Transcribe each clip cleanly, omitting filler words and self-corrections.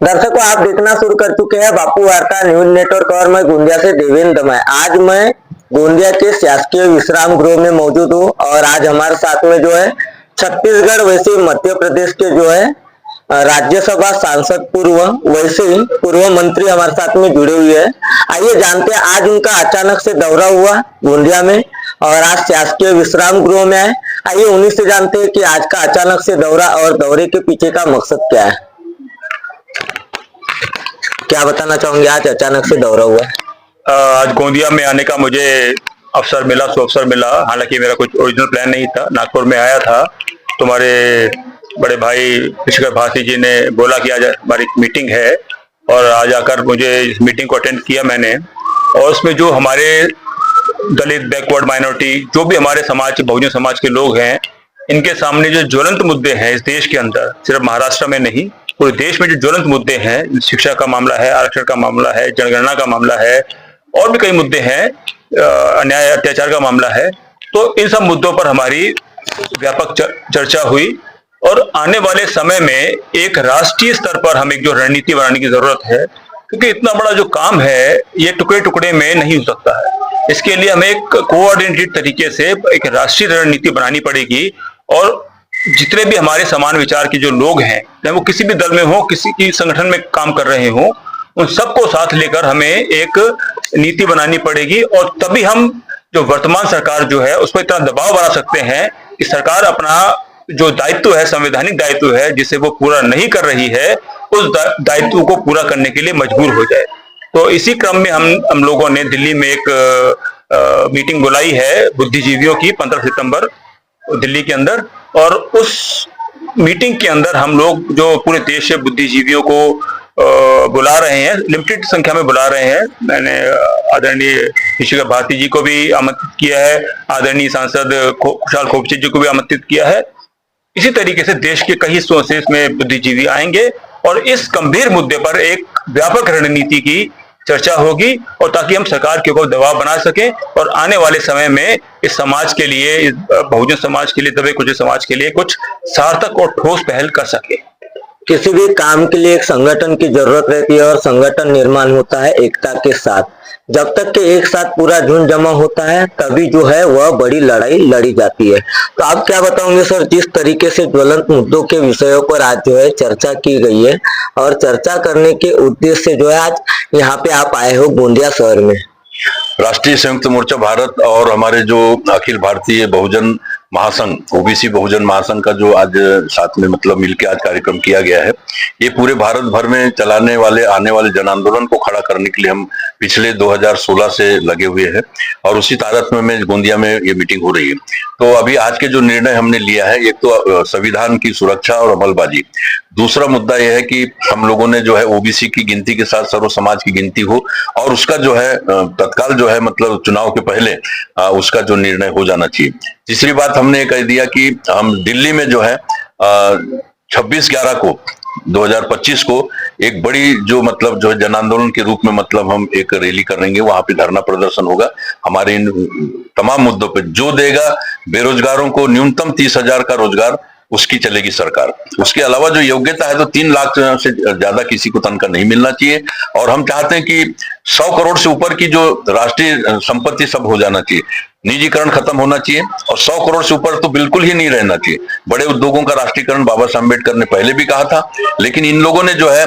दर्शकों, आप देखना शुरू कर चुके हैं बापू वार्ता न्यूज नेटवर्क और मैं गोंदिया से देवेंद्र दमाय। आज मैं गोंदिया के शासकीय विश्राम गृह में मौजूद हूँ और आज हमारे साथ में जो है छत्तीसगढ़ वैसे मध्य प्रदेश के जो है राज्यसभा सांसद पूर्व वैसे ही पूर्व मंत्री हमारे साथ में जुड़े हुए हैं। आइए जानते हैं, आज उनका अचानक से दौरा हुआ गोंदिया में और आज शासकीय विश्राम गृह में आए। आइए उन्हीं से जानते हैं कि आज का अचानक से दौरा और दौरे के पीछे का मकसद क्या है। क्या बताना चाहोगे, आज अचानक से दौरा हुआ? आज गोंदिया में आने का मुझे अवसर मिला, सुअवसर मिला। हालांकि मेरा कुछ ओरिजिनल प्लान नहीं था। नागपुर में आया था, तुम्हारे बड़े भाई ऋषिकर भारती जी ने बोला कि आज हमारी मीटिंग है और आज आकर मुझे इस मीटिंग को अटेंड किया मैंने। और उसमें जो हमारे दलित, बैकवर्ड माइनॉरिटी, जो भी हमारे समाज, बहुजन समाज के लोग हैं, इनके सामने जो ज्वलंत मुद्दे हैं इस देश के अंदर, सिर्फ महाराष्ट्र में नहीं पूरे देश में जो ज्वलंत मुद्दे हैं, शिक्षा का मामला है, आरक्षण का मामला है, जनगणना का मामला है और भी कई मुद्दे हैं, अन्याय अत्याचार का मामला है। तो इन सब मुद्दों पर हमारी व्यापक चर्चा हुई और आने वाले समय में एक राष्ट्रीय स्तर पर हमें जो रणनीति बनाने की जरूरत है, क्योंकि इतना बड़ा जो काम है ये टुकड़े टुकड़े में नहीं हो सकता है। इसके लिए हमें एक कोऑर्डिनेटेड तरीके से एक राष्ट्रीय रणनीति बनानी पड़ेगी और जितने भी हमारे समान विचार के जो लोग हैं, चाहे वो किसी भी दल में हो, किसी की संगठन में काम कर रहे हो, उन सबको साथ लेकर हमें एक नीति बनानी पड़ेगी और तभी हम जो वर्तमान सरकार जो है उस पर इतना दबाव बना सकते हैं कि सरकार अपना जो दायित्व है, संवैधानिक दायित्व है, जिसे वो पूरा नहीं कर रही है, उस दायित्व को पूरा करने के लिए मजबूर हो जाए। तो इसी क्रम में हम लोगों ने दिल्ली में एक मीटिंग बुलाई है बुद्धिजीवियों की 15 सितंबर दिल्ली के अंदर। और उस मीटिंग के अंदर हम लोग जो पूरे देश से बुद्धिजीवियों को बुला रहे हैं, लिमिटेड संख्या में बुला रहे हैं। मैंने आदरणीय ऋषिकर भारती जी को भी आमंत्रित किया है, आदरणीय सांसद खुशहाल खोपचे जी को भी आमंत्रित किया है। इसी तरीके से देश के कई हिस्सों से इसमें बुद्धिजीवी आएंगे और इस गंभीर मुद्दे पर एक व्यापक रणनीति की चर्चा होगी और ताकि हम सरकार के ऊपर दबाव बना सकें और आने वाले समय में इस समाज के लिए, इस बहुजन समाज के लिए, दबे कुचले समाज के लिए कुछ सार्थक और ठोस पहल कर सके। किसी भी काम के लिए एक संगठन की जरूरत रहती है और संगठन निर्माण होता है एकता के साथ। जब तक कि एक साथ पूरा झुंड जमा होता है तभी जो है वह बड़ी लड़ाई लड़ी जाती है। तो आप क्या बताओगे सर, जिस तरीके से ज्वलंत मुद्दों के विषयों पर आज जो है चर्चा की गई है और चर्चा करने के उद्देश्य से जो है आज यहाँ पे आप आए हो गोंदिया शहर में? राष्ट्रीय संयुक्त मोर्चा भारत और हमारे जो अखिल भारतीय बहुजन महासंघ, ओबीसी बहुजन महासंघ का जो आज साथ में मतलब मिलकर आज कार्यक्रम किया गया है, ये पूरे भारत भर में चलाने वाले आने वाले जन आंदोलन को खड़ा करने के लिए हम पिछले 2016 से लगे हुए हैं और उसी तारतम्य में गोंदिया में ये मीटिंग हो रही है। तो अभी आज के जो निर्णय हमने लिया है, एक तो संविधान की सुरक्षा और अमलबाजी, दूसरा मुद्दा यह है कि हम लोगों ने जो है ओबीसी की गिनती के साथ सर्व समाज की गिनती हो और उसका जो है तत्काल जो है मतलब चुनाव के पहले उसका जो निर्णय हो जाना चाहिए। तीसरी बात हमने कह दिया कि हम दिल्ली में जो है 26/11 को 2025 को एक बड़ी जो मतलब जो है जन आंदोलन के रूप में मतलब हम एक रैली करेंगे, वहां पे धरना प्रदर्शन होगा। हमारे इन तमाम मुद्दों पे जो देगा, बेरोजगारों को न्यूनतम 30,000 का रोजगार, उसकी चलेगी सरकार। उसके अलावा जो योग्यता है तो 3 लाख से ज्यादा किसी को तनख्वाह नहीं मिलना चाहिए और हम चाहते हैं कि 100 करोड़ से ऊपर की जो राष्ट्रीय संपत्ति सब हो जाना चाहिए, निजीकरण खत्म होना चाहिए और 100 करोड़ से ऊपर तो बिल्कुल ही नहीं रहना चाहिए। बड़े उद्योगों का राष्ट्रीयकरण बाबा साहब अम्बेडकर ने पहले भी कहा था, लेकिन इन लोगों ने जो है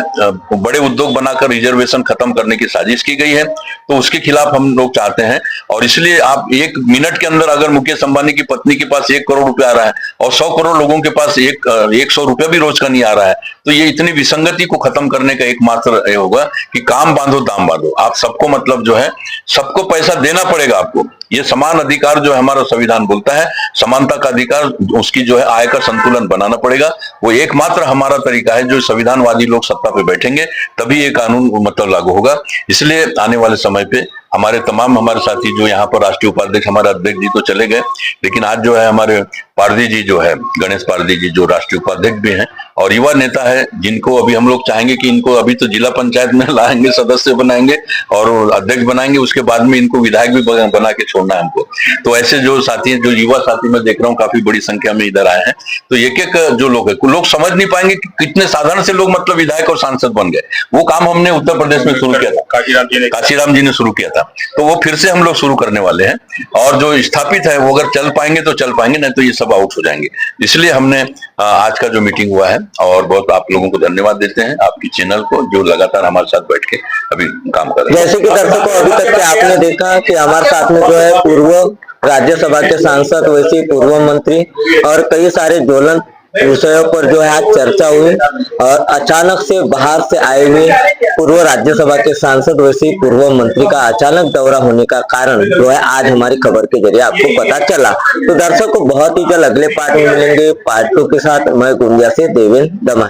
बड़े उद्योग बनाकर रिजर्वेशन खत्म करने की साजिश की गई है, तो उसके खिलाफ हम लोग चाहते हैं। और इसलिए आप 1 मिनट के अंदर अगर मुकेश अंबानी की पत्नी के पास 1 करोड़ रुपया आ रहा है और 100 करोड़ लोगों के पास 100 रुपया भी रोज का नहीं आ रहा है, तो ये इतनी विसंगति को खत्म करने का एकमात्र ये होगा कि काम बांधो दाम बांधो। आप सबको मतलब जो है सबको पैसा देना पड़ेगा आपको। ये समान अधिकार जो है हमारा संविधान बोलता है, समानता का अधिकार, उसकी जो है आय का संतुलन बनाना पड़ेगा। वो एकमात्र हमारा तरीका है, जो संविधानवादी लोग सत्ता पे बैठेंगे तभी ये कानून मतलब लागू होगा। इसलिए आने वाले समय पे हमारे साथी जो यहाँ पर राष्ट्रीय उपाध्यक्ष हमारे अध्यक्ष जी तो चले गए, लेकिन आज जो है हमारे पारदी जी जो है, गणेश पारदी जी जो राष्ट्रीय उपाध्यक्ष भी हैं और युवा नेता है, जिनको अभी हम लोग चाहेंगे कि इनको अभी तो जिला पंचायत में लाएंगे, सदस्य बनाएंगे और अध्यक्ष बनाएंगे, उसके बाद में इनको विधायक भी बना के छोड़ना है हमको। तो ऐसे जो साथी, जो युवा साथी मैं देख रहा हूँ काफी बड़ी संख्या में इधर आए हैं। तो एक एक जो लोग है, लोग समझ नहीं पाएंगे कि कितने साधारण से लोग मतलब विधायक और सांसद बन गए। वो काम हमने उत्तर प्रदेश में शुरू किया था, काशीराम जी ने शुरू किया था, तो वो फिर से हम लोग शुरू करने वाले हैं। और जो स्थापित है वो अगर चल पाएंगे तो चल पाएंगे, नहीं तो ये सब आउट हो जाएंगे। इसलिए हमने आज का जो मीटिंग हुआ है, और बहुत आप लोगों को धन्यवाद देते हैं, आपकी चैनल को जो लगातार हमारे साथ बैठ के अभी काम कर रहे हैं। जैसे कि दर्शकों अभी तक के आपने देखा कि हमारे साथ में जो है पूर्व राज्यसभा के सांसद, वैसे पूर्व मंत्री और कई सारे ज्वलंत विषयों पर जो है आज चर्चा हुई। और अचानक से बाहर से आए हुए पूर्व राज्यसभा के सांसद, वैसे पूर्व मंत्री का अचानक दौरा होने का कारण जो है आज हमारी खबर के जरिए आपको पता चला। तो दर्शकों बहुत ही जल्द अगले पार्ट में मिलेंगे, पार्ट 2 के साथ। मैं गोंदिया से देवेंद्र दमा।